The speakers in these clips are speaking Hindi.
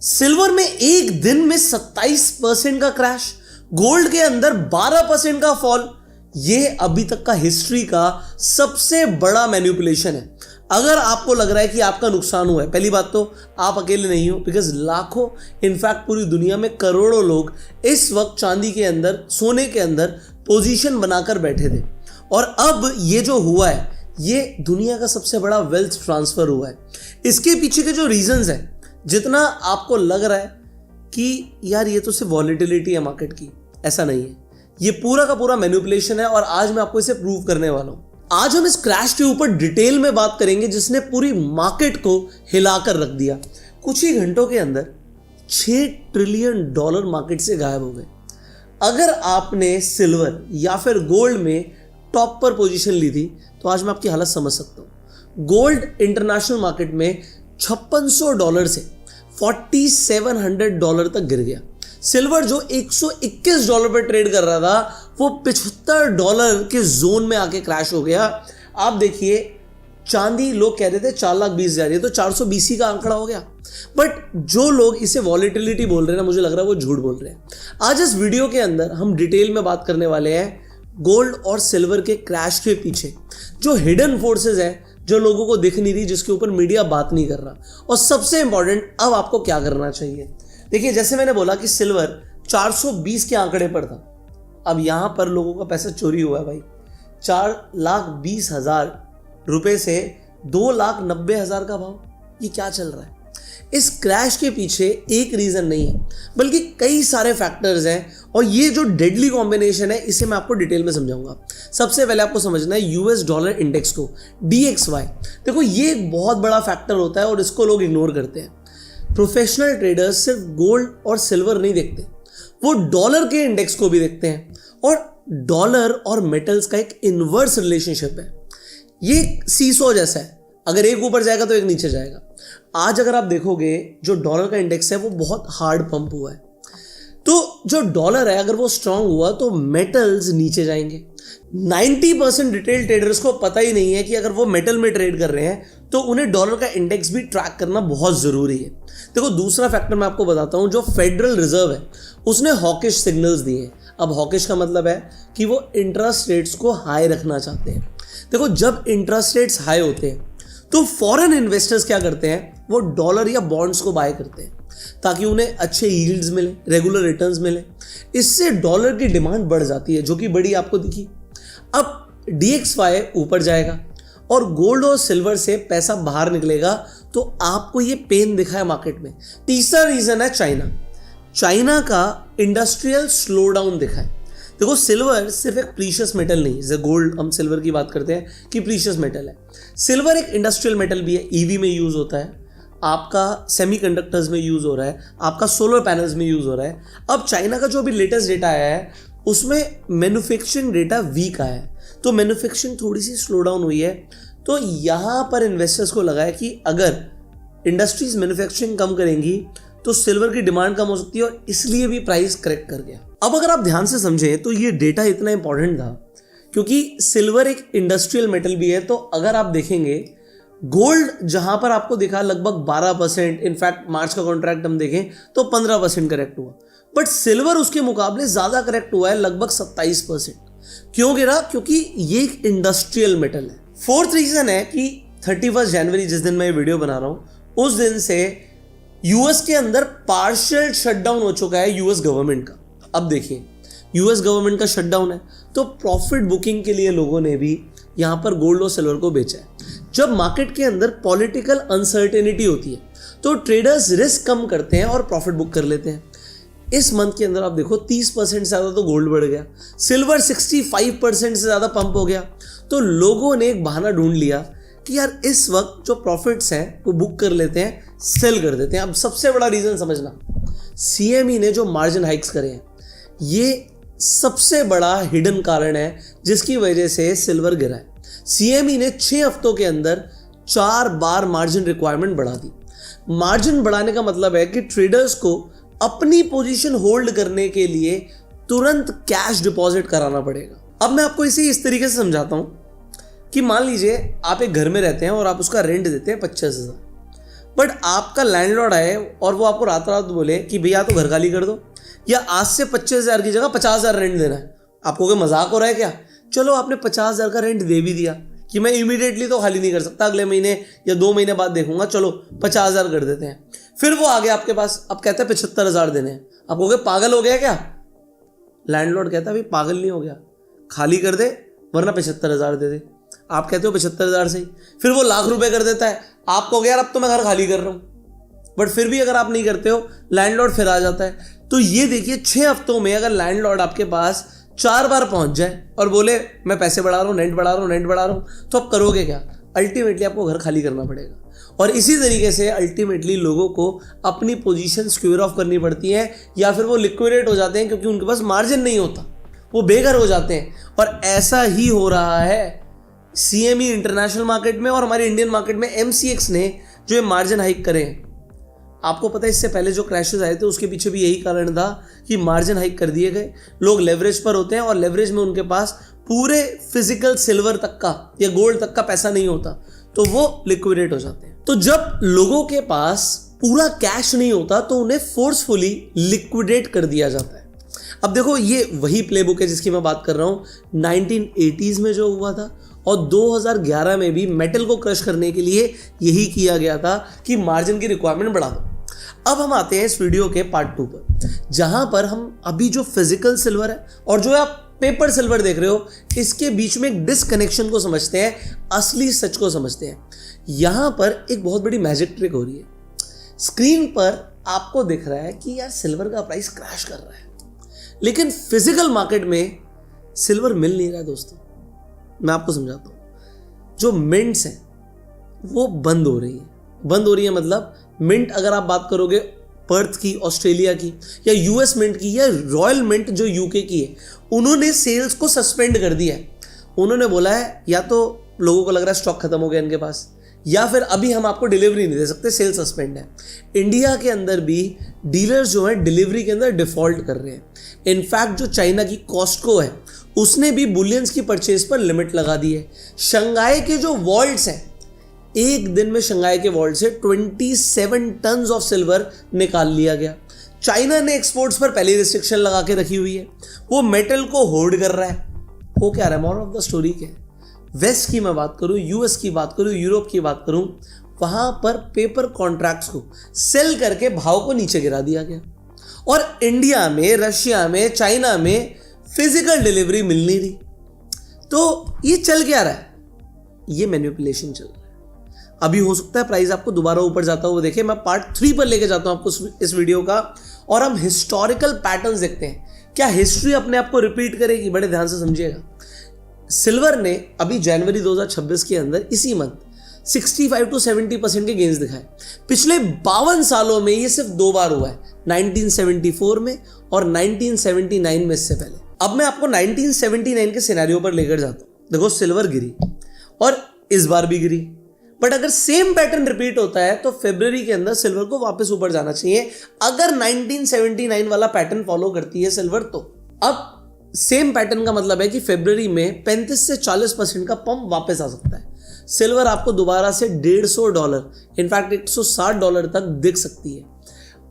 सिल्वर में एक दिन में 27% का क्रैश, गोल्ड के अंदर 12% का फॉल। यह अभी तक का हिस्ट्री का सबसे बड़ा मैनिपुलेशन है। अगर आपको लग रहा है कि आपका नुकसान हुआ है, पहली बात तो आप अकेले नहीं हो, बिकॉज लाखों, इनफैक्ट पूरी दुनिया में करोड़ों लोग इस वक्त चांदी के अंदर, सोने के अंदर पोजीशन बनाकर बैठे थे। और अब ये जो हुआ है, ये दुनिया का सबसे बड़ा वेल्थ ट्रांसफर हुआ है। इसके पीछे के जो रीजंस है, जितना आपको लग रहा है कि यार ये तो सिर्फ वॉलेटिलिटी है मार्केट की, ऐसा नहीं है। ये पूरा का पूरा मैनिपुलेशन है और आज मैं आपको इसे प्रूव करने वाला हूं। आज हम इस क्रैश के ऊपर डिटेल में बात करेंगे जिसने पूरी मार्केट को हिलाकर रख दिया। कुछ ही घंटों के अंदर $6 ट्रिलियन मार्केट से गायब हो गए। अगर आपने सिल्वर या फिर गोल्ड में टॉप पर पोजीशन ली थी तो आज मैं आपकी हालत समझ सकता हूं। गोल्ड इंटरनेशनल मार्केट में $5600 से $4700 तक गिर गया। सिल्वर जो $121 पर ट्रेड कर रहा था, वो $75 के जोन में आके क्रैश हो गया। आप देखिए, चांदी लोग कह रहे थे 4,20,000, ये तो 420 का आंकड़ा हो गया। बट जो लोग इसे वॉलेटिलिटी बोल रहे हैं ना, मुझे लग रहा है वो झूठ बोल रहे हैं। आज इस वीडियो के अंदर हम डिटेल में बात करने वाले हैं गोल्ड और सिल्वर के क्रैश के पीछे जो हिडन फोर्सेस है, जो लोगों को दिख नहीं रही, जिसके ऊपर मीडिया बात नहीं कर रहा। और सबसे इंपॉर्टेंट, अब आपको क्या करना चाहिए। देखिए, जैसे मैंने बोला कि सिल्वर 420 के आंकड़े पर था, अब यहां पर लोगों का पैसा चोरी हुआ है भाई। 4,20,000 रुपए से 2,90,000 का भाव, ये क्या चल रहा है। इस क्रैश के पीछे एक रीजन नहीं है, बल्कि कई सारे फैक्टर्स हैं। और ये जो डेडली कॉम्बिनेशन है, इसे मैं आपको डिटेल में समझाऊंगा। सबसे पहले आपको समझना है यूएस डॉलर इंडेक्स को, DXY। देखो, ये एक बहुत बड़ा फैक्टर होता है और इसको लोग इग्नोर करते हैं। प्रोफेशनल ट्रेडर्स सिर्फ गोल्ड और सिल्वर नहीं देखते, वो डॉलर के इंडेक्स को भी देखते हैं। और डॉलर और मेटल्स का एक इनवर्स रिलेशनशिप है। ये सीसो जैसा है, अगर एक ऊपर जाएगा तो एक नीचे जाएगा। आज अगर आप देखोगे, जो डॉलर का इंडेक्स है वो बहुत हार्ड पंप हुआ है। तो जो डॉलर है, अगर वो स्ट्रांग हुआ तो मेटल्स नीचे जाएंगे। 90% रिटेल ट्रेडर्स को पता ही नहीं है कि अगर वो मेटल में ट्रेड कर रहे हैं तो उन्हें डॉलर का इंडेक्स भी ट्रैक करना बहुत जरूरी है। देखो, दूसरा फैक्टर मैं आपको बताता हूं, जो फेडरल रिजर्व है उसने हॉकिश सिग्नल्स दिए हैं। अब हॉकिश का मतलब है कि वो इंटरेस्ट रेट्स को हाई रखना चाहते हैं। देखो, जब इंटरेस्ट रेट्स हाई होते हैं तो फॉरेन इन्वेस्टर्स क्या करते हैं, वो डॉलर या बॉन्ड्स को बाय करते हैं ताकि उन्हें अच्छे यील्ड्स मिले, रेगुलर रिटर्न्स मिले। इससे डॉलर की डिमांड बढ़ जाती है, जो कि बड़ी आपको दिखी। अब DXY ऊपर जाएगा और गोल्ड और सिल्वर से पैसा बाहर निकलेगा, तो आपको ये पेन दिखा है मार्केट में। तीसरा रीजन है चाइना का इंडस्ट्रियल स्लो डाउन दिखा है। देखो, सिल्वर सिर्फ एक प्रीशियस मेटल नहीं है, जैसे गोल्ड हम सिल्वर की बात करते हैं कि प्रीशियस मेटल है। सिल्वर एक इंडस्ट्रियल मेटल भी है, EV में यूज होता है, आपका सेमीकंडक्टर्स में यूज हो रहा है, आपका सोलर पैनल्स में यूज हो रहा है। अब चाइना का जो अभी लेटेस्ट डेटा आया है, उसमें मैन्युफैक्चरिंग डेटा वीक आया है, तो मैन्युफैक्चरिंग थोड़ी सी स्लो डाउन हुई है। तो यहां पर इन्वेस्टर्स को लगा है कि अगर इंडस्ट्रीज मैन्युफैक्चरिंग कम करेंगी तो सिल्वर की डिमांड कम हो सकती है, और इसलिए भी प्राइस करेक्ट कर गया। अब अगर आप ध्यान से समझें तो ये डेटा इतना इंपॉर्टेंट था क्योंकि सिल्वर एक इंडस्ट्रियल मेटल भी है। तो अगर आप देखेंगे, गोल्ड जहां पर आपको दिखा लगभग 12%, इनफैक्ट मार्च का कॉन्ट्रैक्ट हम देखें तो 15% करेक्ट हुआ, बट सिल्वर उसके मुकाबले ज्यादा करेक्ट हुआ है, लगभग 27%। क्यों गिरा? क्योंकि ये एक इंडस्ट्रियल मेटल है। फोर्थ रीजन है कि 31 जनवरी, जिस दिन मैं ये वीडियो बना रहा हूं, उस दिन से यूएस के अंदर पार्शियल शटडाउन हो चुका है यूएस गवर्नमेंट का। अब देखिए, यूएस गवर्नमेंट का शटडाउन है तो प्रॉफिट बुकिंग के लिए लोगों ने भी यहां पर गोल्ड और सिल्वर को बेचा है। जब मार्केट के अंदर पॉलिटिकल अनसर्टेनिटी होती है तो ट्रेडर्स रिस्क कम करते हैं और प्रॉफिट बुक कर लेते हैं। इस मंथ के अंदर आप देखो 30% से ज़्यादा तो गोल्ड बढ़ गया, सिल्वर 65% से ज़्यादा पंप हो गया। तो लोगों ने एक बहाना ढूंढ लिया कि यार इस वक्त जो प्रॉफिट्स हैं वो बुक कर लेते हैं, सेल कर देते हैं। अब सबसे बड़ा रीज़न समझना, CME ने जो मार्जिन हाइक्स करे हैं, ये सबसे बड़ा हिडन कारण है जिसकी वजह से सिल्वर गिरा है। CME ने 6 हफ्तों के अंदर 4 बार मार्जिन रिक्वायरमेंट बढ़ा दी। मार्जिन बढ़ाने का मतलब है कि ट्रेडर्स को अपनी पोजीशन होल्ड करने के लिए तुरंत कैश डिपॉजिट कराना पड़ेगा। अब मैं आपको इसे इस तरीके से समझाता हूं कि मान लीजिए आप एक घर में रहते हैं और आप उसका रेंट देते हैं 25,000। बट आपका लैंडलॉर्ड आए और वो आपको रात रात बोले कि भैया तो घर खाली कर दो, या आज से 25,000 की जगह 50,000 रेंट देना है, आपको क्या मजाक हो रहा है क्या? चलो आपने 50,000 का रेंट दे भी दिया कि मैं इमीडिएटली तो खाली नहीं कर सकता, अगले महीने या 2 महीने बाद देखूंगा, चलो 50,000 कर देते हैं। फिर वो आ गया आपके पास, अब कहते हैं 75,000 देने हैं। आप कहोगे पागल हो गया क्या? लैंडलॉर्ड कहता है भाई पागल नहीं हो गया, खाली कर दे वरना 75,000 दे दे। आप कहते हो 75,000 से ही, फिर वो लाख रुपए कर देता है। आप कहोगे यार अब तो मैं घर खाली कर रहा हूं, बट फिर भी अगर आप नहीं करते हो लैंडलॉर्ड फिर आ जाता है। तो ये देखिए 6 हफ्तों में अगर लैंडलॉर्ड आपके पास 4 बार पहुंच जाए और बोले मैं पैसे बढ़ा रहा हूं, रेंट बढ़ा रहा हूं, रेंट बढ़ा रहा हूं, तो आप करोगे क्या? अल्टीमेटली आपको घर खाली करना पड़ेगा। और इसी तरीके से अल्टीमेटली लोगों को अपनी पोजीशन स्क्वेयर ऑफ करनी पड़ती है, या फिर वो लिक्विडेट हो जाते हैं क्योंकि उनके पास मार्जिन नहीं होता, वो बेघर हो जाते हैं। और ऐसा ही हो रहा है CME इंटरनेशनल मार्केट में और हमारे इंडियन मार्केट में MCX ने जो ये मार्जिन हाइक करे हैं। आपको पता है इससे पहले जो क्रैशेस आए थे उसके पीछे भी यही कारण था कि मार्जिन हाइक कर दिए गए। लोग लेवरेज पर होते हैं और लेवरेज में उनके पास पूरे फिजिकल सिल्वर तक का या गोल्ड तक का पैसा नहीं होता, तो वो लिक्विडेट हो जाते हैं। तो जब लोगों के पास पूरा कैश नहीं होता तो उन्हें फोर्सफुली लिक्विडेट कर दिया जाता है। अब देखो ये वही प्लेबुक है जिसकी मैं बात कर रहा हूं, 1980s में जो हुआ था और 2011 में भी मेटल को क्रश करने के लिए यही किया गया था कि मार्जिन की रिक्वायरमेंट बढ़ा दो। अब हम आते हैं इस वीडियो के पार्ट 2 पर, जहां पर हम अभी जो फिजिकल सिल्वर है और जो आप पेपर सिल्वर देख रहे हो इसके बीच में एक डिसकनेक्शन को समझते हैं, असली सच को समझते हैं। यहां पर एक बहुत बड़ी मैजिक ट्रिक हो रही है। स्क्रीन पर आपको दिख रहा है कि यार सिल्वर का प्राइस क्रैश कर रहा है, लेकिन फिजिकल मार्केट में सिल्वर मिल नहीं रहा है। दोस्तों मैं आपको समझाता हूं, जो मिंट्स हैं वो बंद हो रही है। मतलब मिंट अगर आप बात करोगे पर्थ की, ऑस्ट्रेलिया की, या यूएस मिंट की, या रॉयल मिंट जो यूके की है, उन्होंने सेल्स को सस्पेंड कर दिया है। उन्होंने बोला है या तो लोगों को लग रहा है स्टॉक खत्म हो गया इनके पास, या फिर अभी हम आपको डिलीवरी नहीं दे सकते, सेल सस्पेंड है। इंडिया के अंदर भी डीलर्स जो है डिलीवरी के अंदर डिफॉल्ट कर रहे हैं। इनफैक्ट जो चाइना की कॉस्टको है उसने भी बुलियंस की परचेज पर लिमिट लगा दी है। शंघाई के जो वॉल्ट्स हैं, एक दिन में शंघाई के वॉल्ट से 27 टन ऑफ सिल्वर निकाल लिया गया। चाइना ने एक्सपोर्ट्स पर पहले रिस्ट्रिक्शन लगा के रखी हुई है, वो मेटल को होल्ड कर रहा है। हो क्या रहा है? मोरल ऑफ द स्टोरी क्या है? वेस्ट की मैं बात करूं, यूएस की बात करूं, यूरोप की बात करूं, वहां पर पेपर कॉन्ट्रैक्ट्स को सेल करके भाव को नीचे गिरा दिया गया। और इंडिया में, रशिया में, चाइना में फिजिकल डिलीवरी मिल नहीं रही। तो ये चल क्या रहा है? ये मैनिपुलेशन चल रहा है। अभी हो सकता है प्राइस आपको दोबारा ऊपर जाता हुआ देखे। मैं पार्ट 3 पर लेके जाता हूं आपको इस वीडियो का, और हम हिस्टोरिकल पैटर्न्स देखते हैं। क्या हिस्ट्री अपने आप को रिपीट करेगी? बड़े ध्यान से समझिएगा। सिल्वर ने अभी जनवरी 2026 के अंदर इसी मंथ 65 to 70% के गेन्स दिखाए। पिछले 52 सालों में ये सिर्फ 2 बार हुआ है, 1974 में और 1979 में इससे पहले। अब मैं आपको 1979 के सिनेरियो पर लेकर जाता हूं। देखो सिल्वर गिरी और इस बार भी गिरी, बट अगर सेम पैटर्न रिपीट होता है तो फरवरी के अंदर सिल्वर को वापस ऊपर जाना चाहिए। अगर 1979 वाला पैटर्न फॉलो करती है सिल्वर, तो अब सेम पैटर्न का मतलब है कि फरवरी में 35 से 40% का पंप वापस आ सकता है। सिल्वर आपको दोबारा से $150, इनफैक्ट $160 तक दिख सकती है।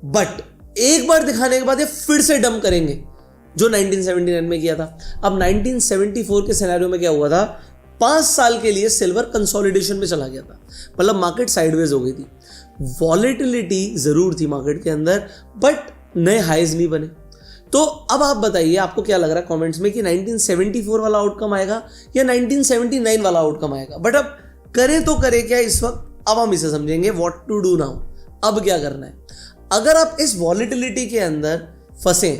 बट एक बार दिखाने के बाद ये फिर से डंप करेंगे जो 1979 में किया था। अब 1974 के सिनेरियो में क्या हुआ था? 5 साल के लिए सिल्वर कंसोलिडेशन में चला गया था, मतलब मार्केट साइडवेज हो गई थी। वॉलेटिलिटी जरूर थी मार्केट के अंदर, बट नए हाईज नहीं बने। तो अब आप बताइए आपको क्या लग रहा है कमेंट्स में कि 1974 वाला आउटकम आएगा या 1979 वाला आउटकम आएगा? बट अब करें तो करें क्या इस वक्त? अब हम इसे समझेंगे व्हाट टू डू नाउ। अब क्या करना है? अगर आप इस वॉलेटिलिटी के अंदर फंसे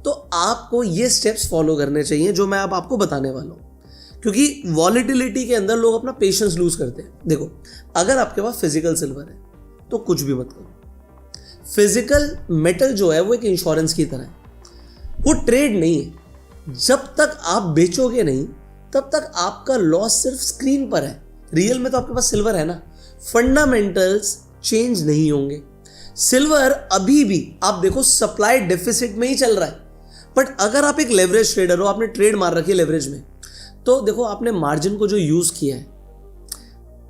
तो आपको ये स्टेप्स फॉलो करने चाहिए जो मैं अब आपको बताने वाला हूं, क्योंकि वॉलेटिलिटी के अंदर लोग अपना पेशेंस लूज करते हैं। देखो अगर आपके पास फिजिकल सिल्वर है तो कुछ भी मत करो। फिजिकल मेटल जो है वो एक इंश्योरेंस की तरह है, वो ट्रेड नहीं है। जब तक आप बेचोगे नहीं तब तक आपका लॉस सिर्फ स्क्रीन पर है। रियल में तो आपके पास सिल्वर है ना, फंडामेंटल्स चेंज नहीं होंगे। सिल्वर अभी भी आप देखो सप्लाई डेफिसिट में ही चल रहा है। बट अगर आप एक लेवरेज ट्रेडर हो, आपने ट्रेड मार रखी है लेवरेज में, तो देखो आपने मार्जिन को जो यूज किया है,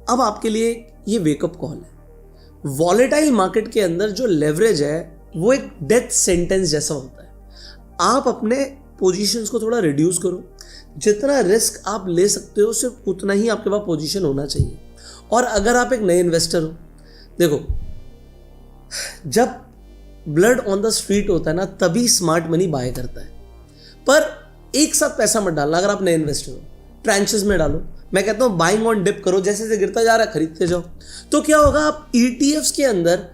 अब आपके लिए ये वेकअप कॉल है। वॉलेटाइल मार्केट के अंदर जो लेवरेज है वो एक डेथ सेंटेंस जैसा होता है। आप अपने पोजीशंस को थोड़ा रिड्यूस करो, जितना रिस्क आप ले सकते हो सिर्फ उतना ही आपके पास पोजीशन होना चाहिए। और अगर आप एक नए इन्वेस्टर हो, देखो जब ब्लड ऑन द स्ट्रीट होता है ना तभी स्मार्ट मनी बाय करता है, पर एक साथ पैसा मत डालना। अगर आप नए इन्वेस्टर हो ट्रांचेस में डालो। मैं कहता हूँ बाइंग ऑन डिप करो, जैसे जैसे गिरता जा रहा है खरीदते जाओ। तो क्या होगा, आप ETFs के अंदर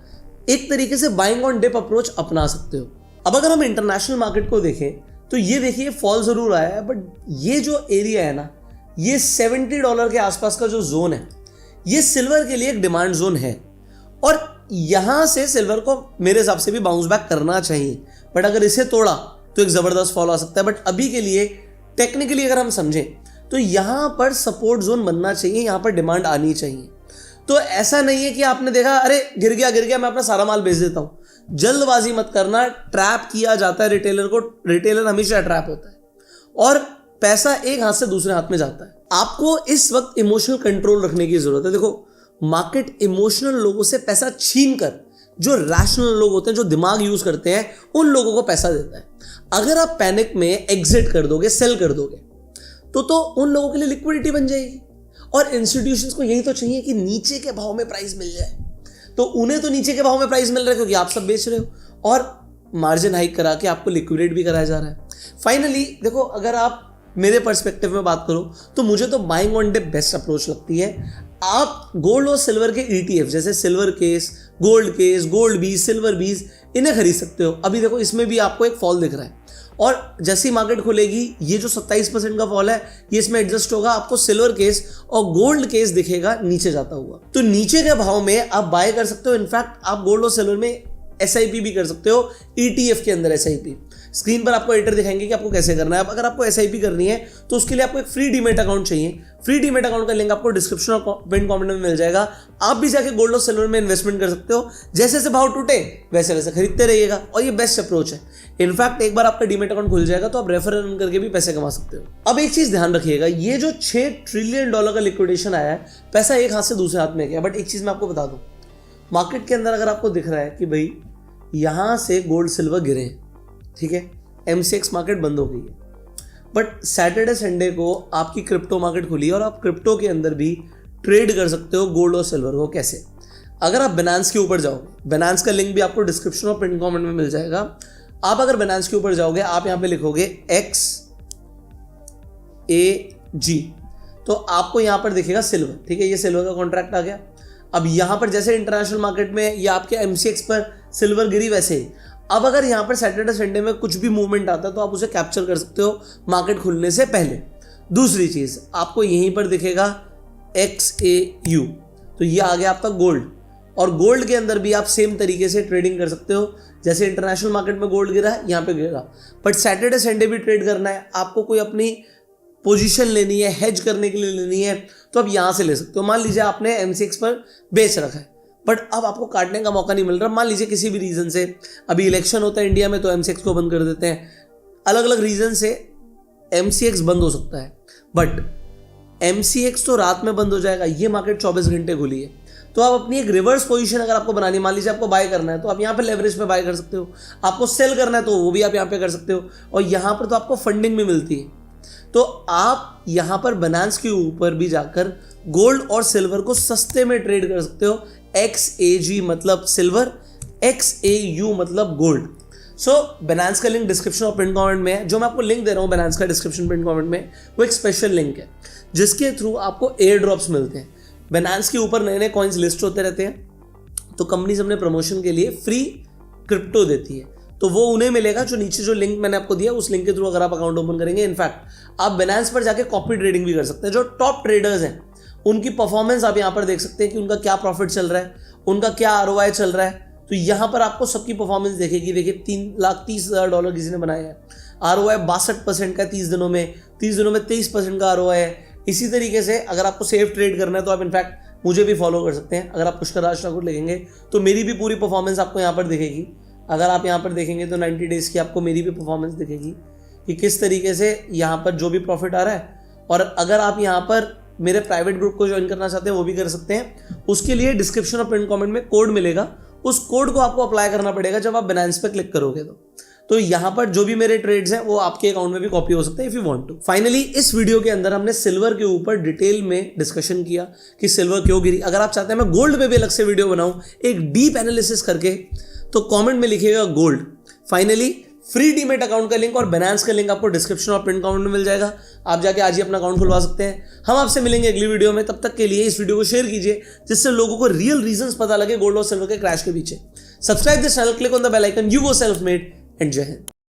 एक तरीके से बाइंग ऑन डिप अप्रोच अपना सकते हो। अब अगर हम इंटरनेशनल मार्केट को देखें तो ये देखिए फॉल जरूर आया है, बट ये जो एरिया है ना, ये $70 के आसपास का जो जोन है, ये सिल्वर के लिए एक डिमांड जोन है और यहां से सिल्वर को मेरे हिसाब से भी बाउंस बैक करना चाहिए। बट अगर इसे तोड़ा तो एक जबरदस्त फॉल आ सकता है। बट अभी के लिए टेक्निकली अगर हम समझें तो यहां पर सपोर्ट जोन बनना चाहिए, यहां पर डिमांड आनी चाहिए। तो ऐसा नहीं है कि आपने देखा अरे गिर गया मैं अपना सारा माल बेच देता हूं। जल्दबाजी मत करना, ट्रैप किया जाता है रिटेलर को। रिटेलर हमेशा ट्रैप होता है और पैसा एक हाथ से दूसरे हाथ में जाता है। आपको इस वक्त इमोशनल कंट्रोल रखने की जरूरत है। देखो मार्केट इमोशनल लोगों से पैसा छीन कर जो रैशनल लोग होते हैं, जो दिमाग यूज करते हैं, उन लोगों को पैसा देता है। अगर आप पैनिक में एग्जिट कर दोगे, सेल कर दोगे, तो उन लोगों के लिए लिक्विडिटी बन जाएगी। और इंस्टीट्यूशंस को यही तो चाहिए कि नीचे के भाव में प्राइस मिल जाए। तो उन्हें तो नीचे के भाव में प्राइस मिल रहा है क्योंकि आप सब बेच रहे हो और मार्जिन हाइक करा के आपको लिक्विडेट भी कराया जा रहा है। फाइनली देखो, अगर आप मेरे पर्सपेक्टिव में बात करो तो मुझे तो buying on dip best approach लगती है। आप गोल्ड और सिल्वर के ETF जैसे सिल्वर केस, गोल्ड बीज, सिल्वर बीज, इन्हें खरीद सकते हो। अभी देखो इसमें भी आपको एक फॉल दिख रहा है और जैसी मार्केट खुलेगी ये जो 27% का फॉल है ये इसमें एडजस्ट होगा। आपको सिल्वर केस और गोल्ड केस दिखेगा नीचे जाता हुआ। तो नीचे के भाव में आप बाय कर सकते हो। इनफैक्ट आप गोल्ड और सिल्वर में SIP भी कर सकते हो, ETF के अंदर SIP। स्क्रीन पर आपको एडिटर दिखाएंगे कि आपको कैसे करना है। अब अगर आपको SIP करनी है तो उसके लिए आपको एक फ्री डीमेट अकाउंट चाहिए। फ्री डीमेट अकाउंट का लिंक आपको डिस्क्रिप्शन और पिन कमेंट में मिल जाएगा। आप भी जाके गोल्ड और सिल्वर में इन्वेस्टमेंट कर सकते हो। जैसे जैसे भाव टूटे वैसे वैसे खरीदते रहिएगा और ये बेस्ट अप्रोच है। इनफैक्ट एक बार आपका डीमेट अकाउंट खुल जाएगा तो आप रेफरल रन करके भी पैसे कमा सकते हो। अब एक चीज ध्यान रखिएगा, ये जो $6 ट्रिलियन का लिक्विडेशन आया है, पैसा एक हाथ से दूसरे हाथ में गया। बट एक चीज मैं आपको बता दूं, मार्केट के अंदर अगर आपको दिख रहा है कि भाई यहां से गोल्ड सिल्वर गिरे हैं, ठीक है, MCX मार्केट बंद हो गई है, बट सैटरडे संडे को आपकी क्रिप्टो मार्केट खुली और आप क्रिप्टो के अंदर भी ट्रेड कर सकते हो गोल्ड और सिल्वर को। कैसे? अगर आप Binance के ऊपर जाओगे, Binance का लिंक भी आपको डिस्क्रिप्शन और पिन कमेंट में मिल जाएगा। आप अगर Binance के ऊपर जाओगे, आप यहां पे लिखोगे XAG, तो आपको यहां पर दिखेगा सिल्वर, ठीक है, ये सिल्वर का कॉन्ट्रैक्ट आ गया। अब यहां पर जैसे इंटरनेशनल मार्केट में या आपके MCX पर सिल्वर गिरी, वैसे ही अब अगर यहां पर सैटरडे संडे में कुछ भी मूवमेंट आता है तो आप उसे कैप्चर कर सकते हो मार्केट खुलने से पहले। दूसरी चीज आपको यहीं पर दिखेगा XAU, तो ये आ गया आपका गोल्ड। और गोल्ड के अंदर भी आप सेम तरीके से ट्रेडिंग कर सकते हो। जैसे इंटरनेशनल मार्केट में गोल्ड गिरा है, यहां पे गिरा, बट सैटरडे संडे भी ट्रेड करना है, आपको कोई अपनी पोजीशन लेनी है, हेज करने के लिए लेनी है, तो आप यहां से ले सकते हो। मान लीजिए आपने MCX पर बेच रखा है बट अब आपको काटने का मौका नहीं मिल रहा। मान लीजिए किसी भी रीजन से, अभी इलेक्शन होता है इंडिया में तो MCX को बंद कर देते हैं, अलग अलग रीजन से MCX बंद हो सकता है। बट MCX तो रात में बंद हो जाएगा, ये मार्केट 24 घंटे खुली है। तो आप अपनी एक रिवर्स पोजीशन अगर आपको बनानी, मान लीजिए आपको बाय करना है तो आप यहाँ पे लेवरेज पे बाय कर सकते हो। आपको सेल करना है तो वो भी आप यहाँ पे कर सकते हो। और यहाँ पर तो आपको फंडिंग भी मिलती है। तो आप यहाँ पर Binance के ऊपर भी जाकर गोल्ड और सिल्वर को सस्ते में ट्रेड कर सकते हो। XAG मतलब सिल्वर, XAU मतलब गोल्ड। सो Binance का लिंक डिस्क्रिप्शन और पिन कमेंट में है। जो मैं आपको लिंक दे रहा हूँ Binance का डिस्क्रिप्शन पिन कमेंट में, वो एक स्पेशल लिंक है जिसके थ्रू आपको एयर ड्रॉप्स मिलते हैं। Binance के ऊपर नए नए कॉइन्स लिस्ट होते रहते हैं, तो कंपनीज अपने प्रमोशन के लिए फ्री क्रिप्टो देती है, तो वो उन्हें मिलेगा जो नीचे जो लिंक मैंने आपको दिया, उस लिंक के थ्रू अगर आप अकाउंट ओपन करेंगे। इनफैक्ट आप Binance पर जाके कॉपी ट्रेडिंग भी कर सकते हैं। जो टॉप ट्रेडर्स हैं उनकी परफॉर्मेंस आप यहाँ पर देख सकते हैं कि उनका क्या प्रॉफिट चल रहा है, उनका क्या ROI चल रहा है। तो यहाँ पर आपको सबकी परफॉर्मेंस देखेगी। देखिए $3,30,000 किसी ने बनाया है, ROI 62% का 30 दिनों में 23% का ROI है। इसी तरीके से अगर आपको सेफ ट्रेड करना है तो आप इनफैक्ट मुझे भी फॉलो कर सकते हैं। अगर आप पुष्कर राज ठाकुर लिखेंगे तो मेरी भी पूरी परफॉर्मेंस आपको यहाँ पर दिखेगी। अगर आप यहाँ पर देखेंगे तो 90 डेज़ की आपको मेरी भी परफॉर्मेंस दिखेगी कि किस तरीके से यहाँ पर जो भी प्रॉफिट आ रहा है। और अगर आप यहाँ पर मेरे प्राइवेट ग्रुप को ज्वाइन करना चाहते हैं वो भी कर सकते हैं। उसके लिए डिस्क्रिप्शन और पिन कमेंट में कोड मिलेगा, उस कोड को आपको अप्लाई करना पड़ेगा जब आप Binance पे क्लिक करोगे तो यहाँ पर जो भी मेरे ट्रेड्स हैं वो आपके अकाउंट में भी कॉपी हो सकते हैं if you want to. Finally इस वीडियो के अंदर हमने सिल्वर के ऊपर डिटेल में डिस्कशन किया कि सिल्वर क्यों गिरी। अगर आप चाहते हैं मैं गोल्ड पे भी अलग से वीडियो बनाऊं एक डीप एनालिसिस करके, तो कमेंट में लिखिएगा gold. Finally free demat account का लिंक और Binance का लिंक आपको डिस्क्रिप्शन और पिन कमेंट में मिल जाएगा। आप जाके आज ही अपना अकाउंट खुलवा सकते हैं। हम आपसे मिलेंगे अगली वीडियो में, तब तक के लिए इस वीडियो को शेयर कीजिए जिससे लोगों को रियल रीजंस पता लगे गोल्ड और सिल्वर के क्रैश के पीछे। Subscribe this channel, click on the bell icon, you go self made and जय हिंद।